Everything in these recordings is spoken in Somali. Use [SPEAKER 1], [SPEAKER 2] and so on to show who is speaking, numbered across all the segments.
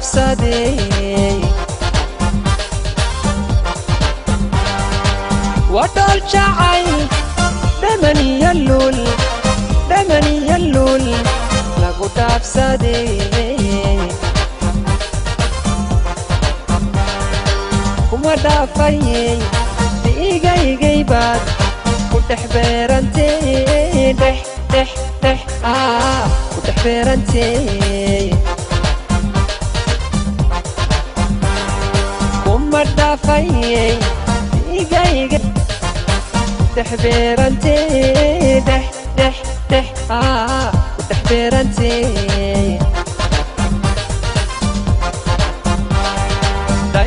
[SPEAKER 1] dhaafsaday wadol jacayl dhamani yallul lagu dhaafsaday kuma dhaafayay dhiigaygay baad ku dhex beerantay ku dhex beerantay kuma dhaafayay dhiigayga dhex beerantay ku dhex beerantay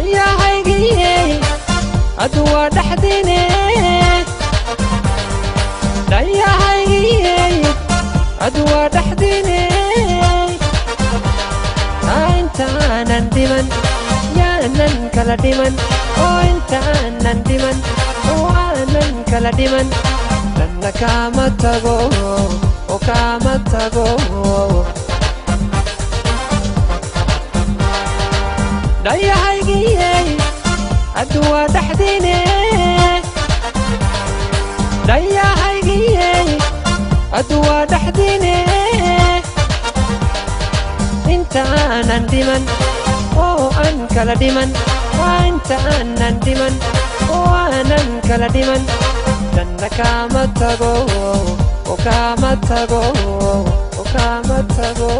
[SPEAKER 1] dayahaygiyey adwa dhaxdine dayahaygiyey adwa dhaxdine intaanan dhiman yaanan kala dhiman intaanan dhiman waanan kala dhiman dhanna kama tago oo kama tago dayahaygiyey adwa dhaxdine dayahaygiyey adwa dhaxdine intaanan dhiman oo aan kala dhiman intaanan dhiman waanan kala dhiman dhanna kama tago oo kama tago oo kama tago